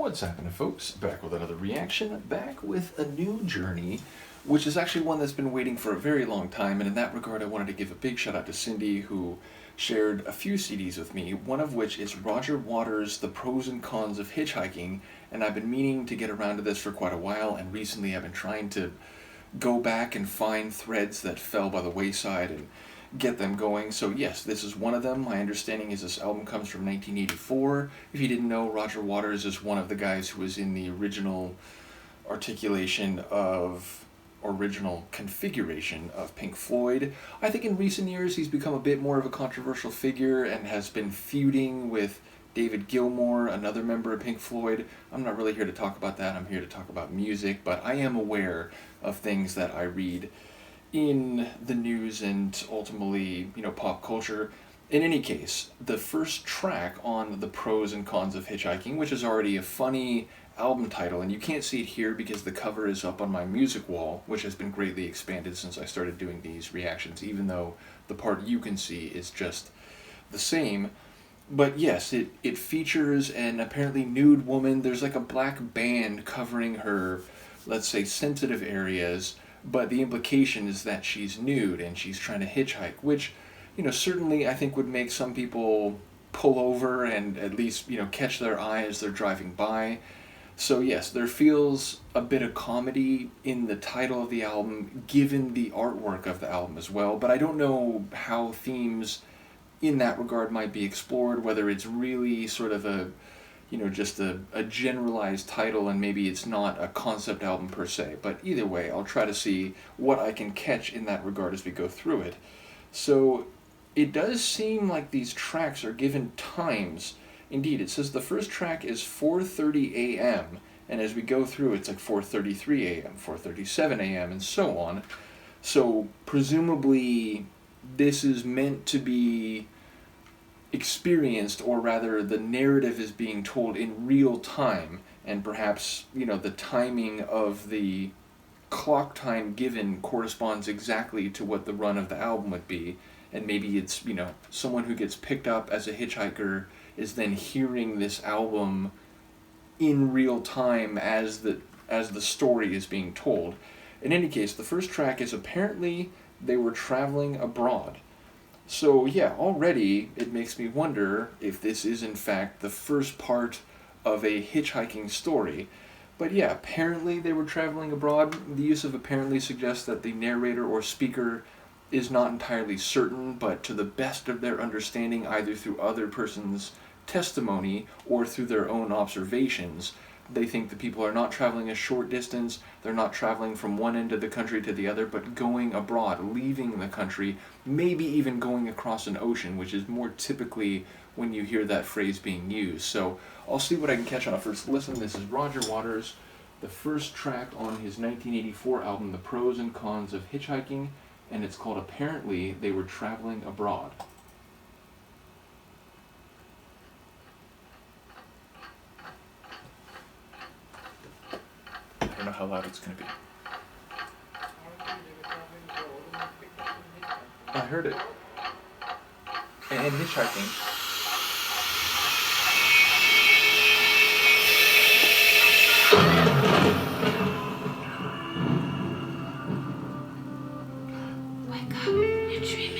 What's happening, folks? Back with another reaction, back with a new journey, which is actually one that's been waiting for a very long time, and in that regard I wanted to give a big shout out to Cindy, who shared a few CDs with me, one of which is Roger Waters' The Pros and Cons of Hitchhiking, and I've been meaning to get around to this for quite a while, and recently I've been trying to go back and find threads that fell by the wayside and get them going. So yes, this is one of them. My understanding is this album comes from 1984. If you didn't know, Roger Waters is one of the guys who was in the original configuration of Pink Floyd. I think in recent years he's become a bit more of a controversial figure and has been feuding with David Gilmour, another member of Pink Floyd. I'm not really here to talk about that. I'm here to talk about music, but I am aware of things that I read in the news and ultimately, pop culture. In any case, the first track on The Pros and Cons of Hitchhiking, which is already a funny album title, and you can't see it here because the cover is up on my music wall, which has been greatly expanded since I started doing these reactions, even though the part you can see is just the same. But yes, it features an apparently nude woman. There's like a black band covering her, let's say, sensitive areas, but the implication is that she's nude and she's trying to hitchhike, which, certainly I think would make some people pull over and at least, catch their eye as they're driving by. So yes, there feels a bit of comedy in the title of the album, given the artwork of the album as well, but I don't know how themes in that regard might be explored, whether it's really sort of just a generalized title and maybe it's not a concept album per se. But either way, I'll try to see what I can catch in that regard as we go through it. So it does seem like these tracks are given times. Indeed, it says the first track is 4:30 a.m. and as we go through it's like 4:33 a.m., 4:37 a.m. and so on. So presumably this is meant to be experienced, or rather the narrative is being told in real time, and perhaps the timing of the clock time given corresponds exactly to what the run of the album would be, and maybe it's someone who gets picked up as a hitchhiker is then hearing this album in real time as the story is being told. In any case, the first track is apparently they were traveling abroad. So yeah, already it makes me wonder if this is in fact the first part of a hitchhiking story. But yeah, apparently they were traveling abroad. The use of apparently suggests that the narrator or speaker is not entirely certain, but to the best of their understanding, either through other person's testimony or through their own observations, they think the people are not traveling a short distance, they're not traveling from one end of the country to the other, but going abroad, leaving the country, maybe even going across an ocean, which is more typically when you hear that phrase being used. So I'll see what I can catch on a first listen. This is Roger Waters, the first track on his 1984 album, The Pros and Cons of Hitchhiking, and it's called Apparently They Were Traveling Abroad. I don't know how loud it's going to be. I heard it. And hitchhiking. Wake up, you're dreaming.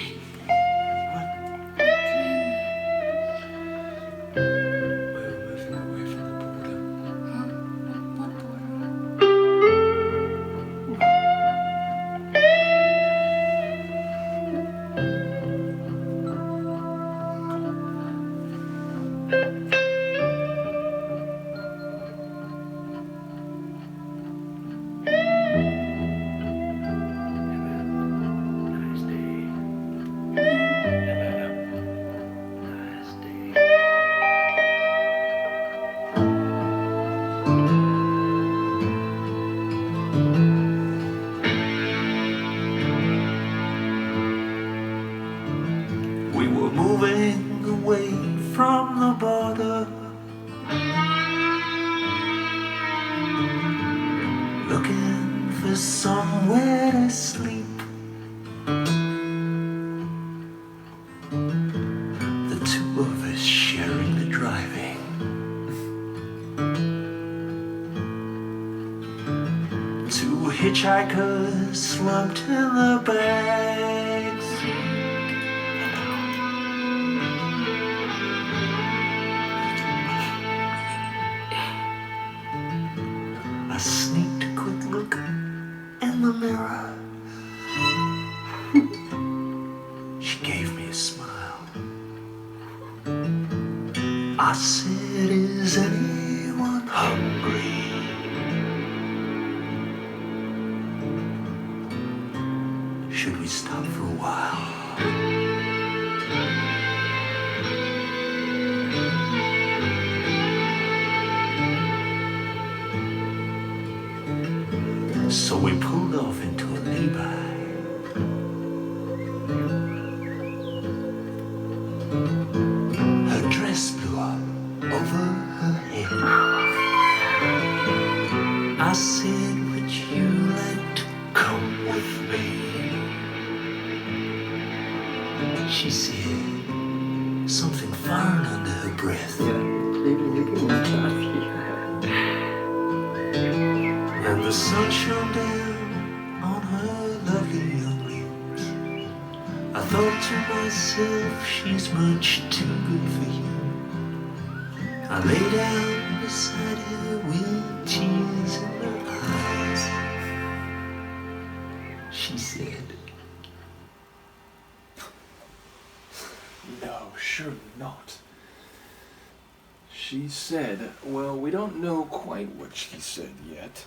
We were moving away from the border, looking for somewhere to sleep. The two of us sharing the driving. Hitchhikers slumped in the bags. I sneaked a quick look in the mirror. She gave me a smile. I said, is anyone hungry? Should we stop for a while? So we pulled off into a lay-by. Her dress blew up over her head. I said, would you like to come with me? She said something foreign under her breath. And the sun shone down on her lovely young limbs. I thought to myself, she's much too good for you. I lay down beside her with tears in my eyes. She said, No, sure not. She said, well, we don't know quite what she said yet.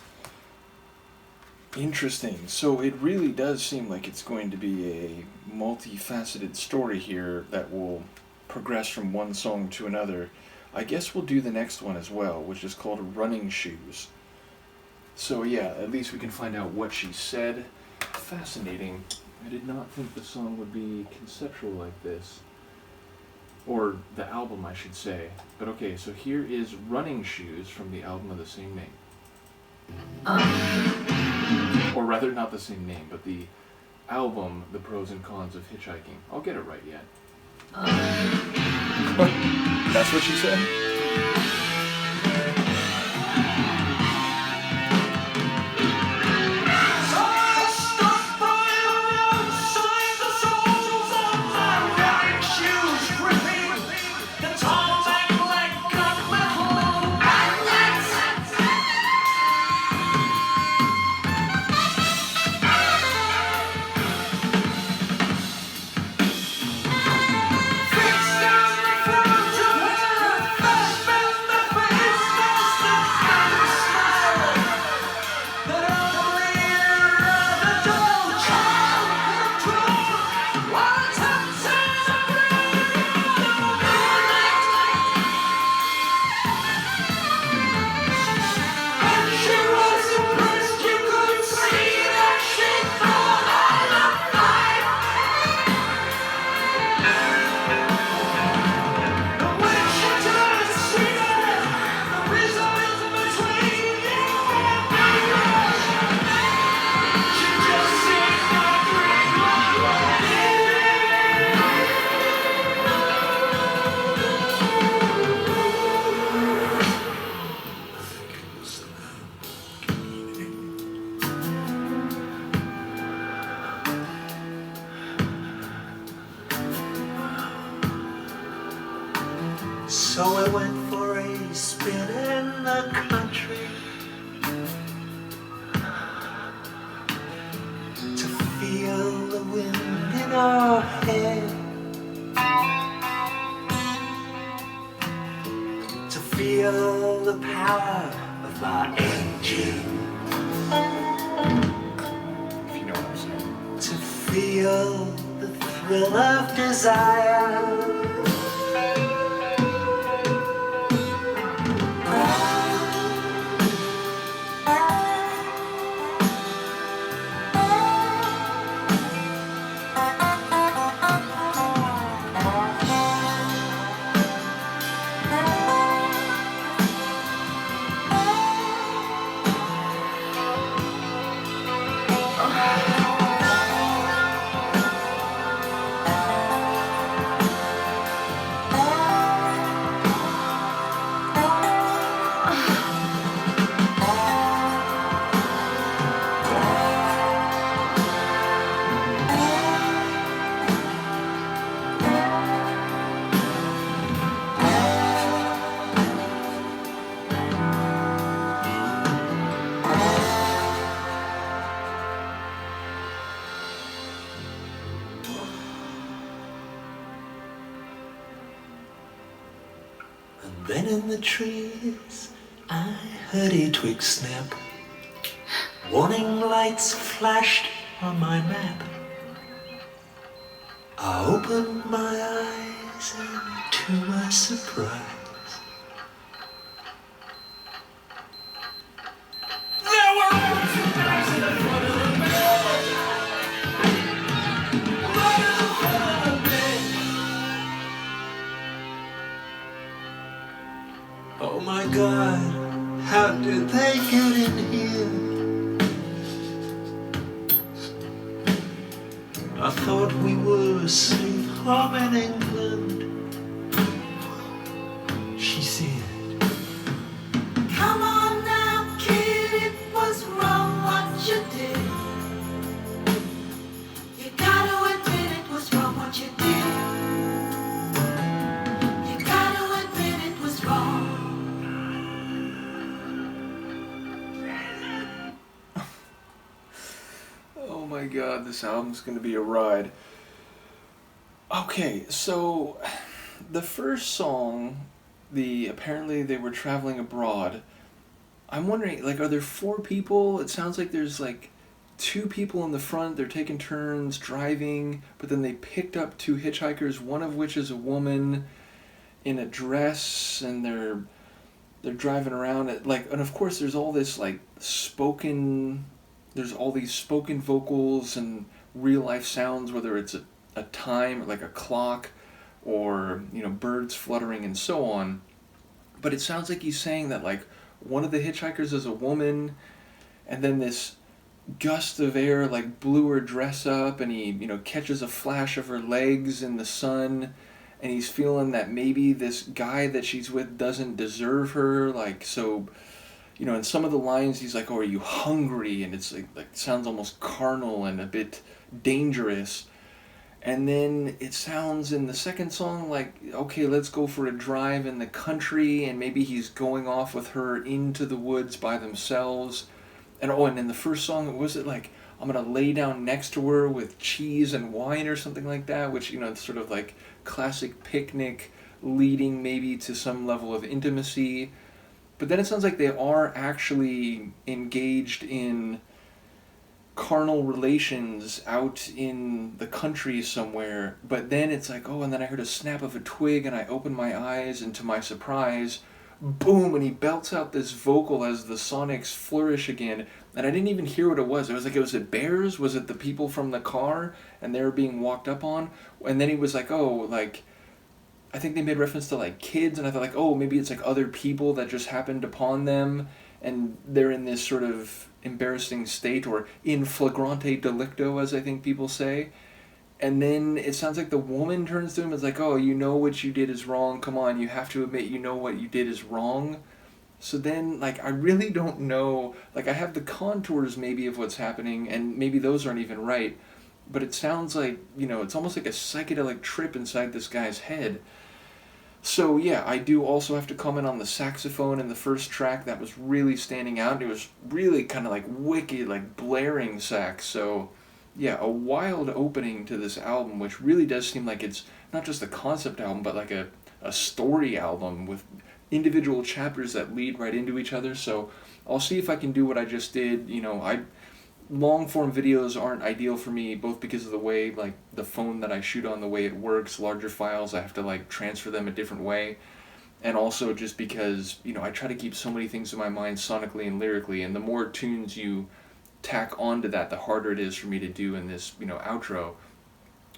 Interesting. So it really does seem like it's going to be a multifaceted story here that will progress from one song to another. I guess we'll do the next one as well, which is called Running Shoes. So yeah, at least we can find out what she said. Fascinating. I did not think the song would be conceptual like this. Or the album, I should say. But okay, so here is Running Shoes from the album of the same name. Or rather, not the same name, but the album, The Pros and Cons of Hitchhiking. I'll get it right yet. That's what she said? so I went for a spin in the country to feel the wind in our hair, to feel the power of our engine, If you know what I'm saying. to feel the thrill of desire. Then in the trees I heard a twig snap. Warning lights flashed on my map. I opened my eyes and to my surprise, there were roses in front of the bed. Right in front of the bed. Oh my God, how did they get in here? I thought we were safe home in England. She said, Come on now, kid, it was wrong what you did. You gotta admit it was wrong what you did. You gotta admit it was wrong. Oh my God, this album's gonna be a ride. Okay, so the first song, apparently they were traveling abroad. I'm wondering, like, are there 4 people? It sounds like there's like 2 people in the front. They're taking turns driving, but then they picked up 2 hitchhikers, one of which is a woman in a dress, and they're driving around. And of course there's all this like spoken. There's all these spoken vocals and real life sounds, whether it's a time, like a clock, or, birds fluttering and so on. But it sounds like he's saying that, like, one of the hitchhikers is a woman, and then this gust of air, like, blew her dress up, and he, catches a flash of her legs in the sun, and he's feeling that maybe this guy that she's with doesn't deserve her, like, so... in some of the lines he's like, oh, are you hungry? And it's like sounds almost carnal and a bit dangerous. And then it sounds in the second song like, okay, let's go for a drive in the country, and maybe he's going off with her into the woods by themselves. And in the first song, was it like, I'm gonna lay down next to her with cheese and wine or something like that, which, it's sort of like classic picnic leading maybe to some level of intimacy. But then it sounds like they are actually engaged in carnal relations out in the country somewhere. But then it's like, and then I heard a snap of a twig, and I opened my eyes, and to my surprise, boom, and he belts out this vocal as the sonics flourish again. And I didn't even hear what it was. It was like, was it bears? Was it the people from the car, and they were being walked up on? And then he was like, I think they made reference to like kids, and I thought like, maybe it's like other people that just happened upon them, and they're in this sort of embarrassing state, or in flagrante delicto, as I think people say. And then it sounds like the woman turns to him and is like, what you did is wrong, come on, you have to admit what you did is wrong. So then, like, I really don't know, like, I have the contours maybe of what's happening, and maybe those aren't even right, but it sounds like, it's almost like a psychedelic trip inside this guy's head. So yeah, I do also have to comment on the saxophone in the first track. That was really standing out. It was really kind of like wicked, like blaring sax. So yeah, a wild opening to this album, which really does seem like it's not just a concept album, but like a story album with individual chapters that lead right into each other. So I'll see if I can do what I just did. Long form videos aren't ideal for me, both because of the way, like, the phone that I shoot on, the way it works. Larger files, I have to like transfer them a different way, and also just because I try to keep so many things in my mind sonically and lyrically, and the more tunes you tack onto that, the harder it is for me to do in this outro.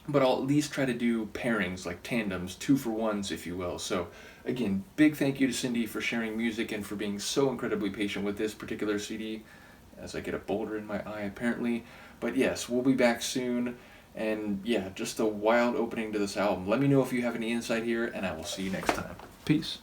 But I'll at least try to do pairings, like tandems, 2-for-1s, if you will. So again, big thank you to Cindy for sharing music and for being so incredibly patient with this particular CD, as I get a boulder in my eye apparently. But yes, we'll be back soon, and yeah, just a wild opening to this album. Let me know if you have any insight here, and I will see you next time. Peace.